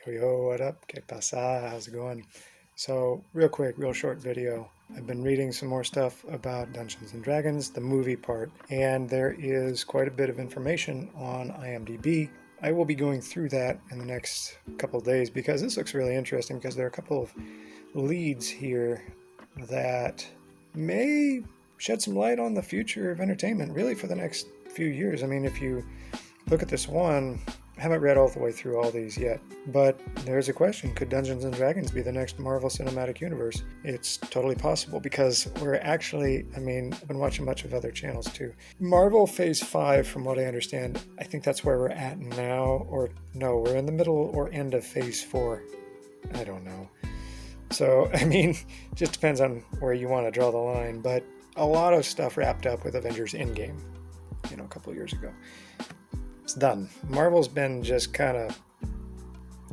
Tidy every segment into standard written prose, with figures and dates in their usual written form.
Yo, what up? ¿Qué pasa? How's it going? So, real quick, real short video. I've been reading some more stuff about Dungeons and Dragons, the movie part, and there is quite a bit of information on IMDB. I will be going through that in the next couple of days because this looks really interesting because there are a couple of leads here that may shed some light on the future of entertainment, really for the next few years. I mean, if you look at this one, I haven't read all the way through all these yet, but there's a question. Could Dungeons & Dragons be the next Marvel Cinematic Universe? It's totally possible because we're actually, I've been watching much of other channels too. Marvel Phase 5, from what I understand, I think that's where we're at now, or no, we're in the middle or end of Phase 4. I don't know. So, just depends on where you want to draw the line, but a lot of stuff wrapped up with Avengers Endgame, a couple of years ago. It's done. Marvel's been just kind of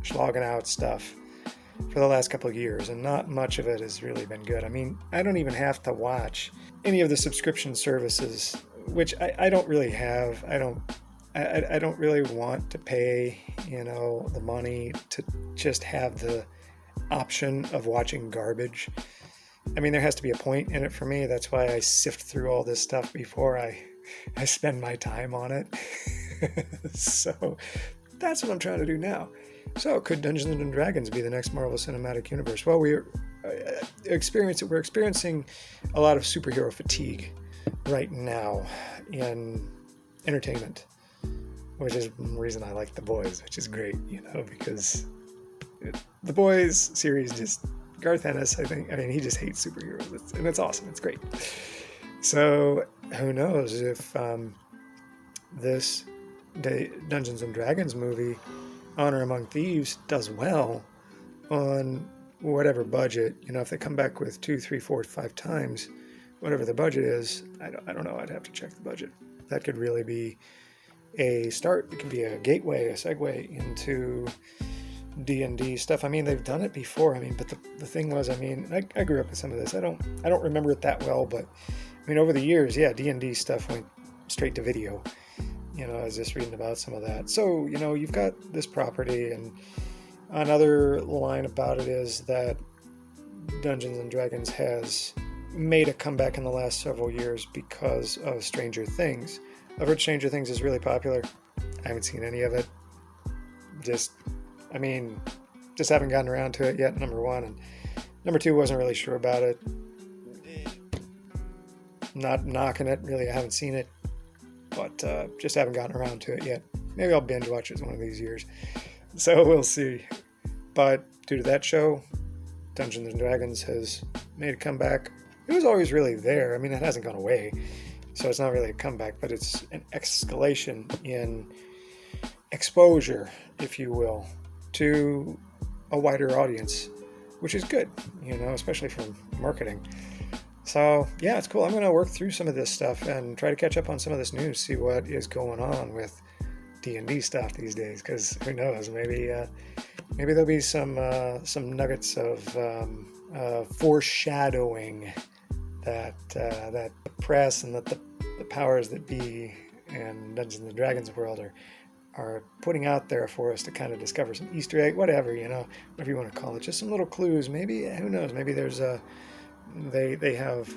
slogging out stuff for the last couple of years, and not much of it has really been good. I don't even have to watch any of the subscription services, which I don't really have. I don't really want to pay, the money to just have the option of watching garbage. There has to be a point in it for me. That's why I sift through all this stuff before I spend my time on it. So that's what I'm trying to do now. So could Dungeons and Dragons be the next Marvel Cinematic Universe? Well, we're experiencing a lot of superhero fatigue right now in entertainment, which is the reason I like The Boys, which is great, because The Boys series just, Garth Ennis, he just hates superheroes, and it's awesome. It's great. So who knows if this Dungeons and Dragons movie, Honor Among Thieves, does well on whatever budget. If they come back with 2, 3, 4, 5 times whatever the budget is, I don't know. I'd have to check the budget. That could really be a start. It could be a gateway, a segue into D&D stuff. They've done it before. But the thing was, I grew up with some of this. I don't remember it that well, but over the years, yeah, D&D stuff went straight to video. I was just reading about some of that. So, you've got this property, and another line about it is that Dungeons and Dragons has made a comeback in the last several years because of Stranger Things. I've heard Stranger Things is really popular. I haven't seen any of it. Just haven't gotten around to it yet, number one. And number two, wasn't really sure about it. Not knocking it, really. I haven't seen it, but just haven't gotten around to it yet. Maybe I'll binge watch it one of these years. So we'll see. But due to that show, Dungeons and Dragons has made a comeback. It was always really there. It hasn't gone away. So it's not really a comeback, but it's an escalation in exposure, if you will, to a wider audience, which is good, especially for marketing. So yeah, it's cool. I'm going to work through some of this stuff and try to catch up on some of this news, see what is going on with D&D stuff these days, because who knows, maybe there'll be some nuggets of foreshadowing that the press and that the powers that be in Dungeons and Dragons world are putting out there for us to kind of discover some Easter egg, whatever you want to call it, just some little clues. Maybe, who knows, maybe there's they have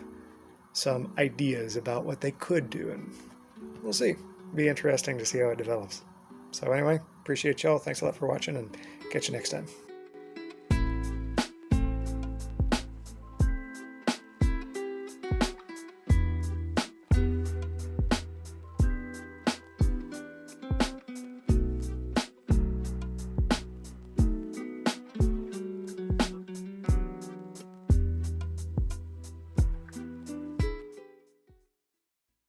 some ideas about what they could do, and we'll see. Be interesting to see how it develops. So anyway, appreciate y'all. Thanks a lot for watching, and catch you next time.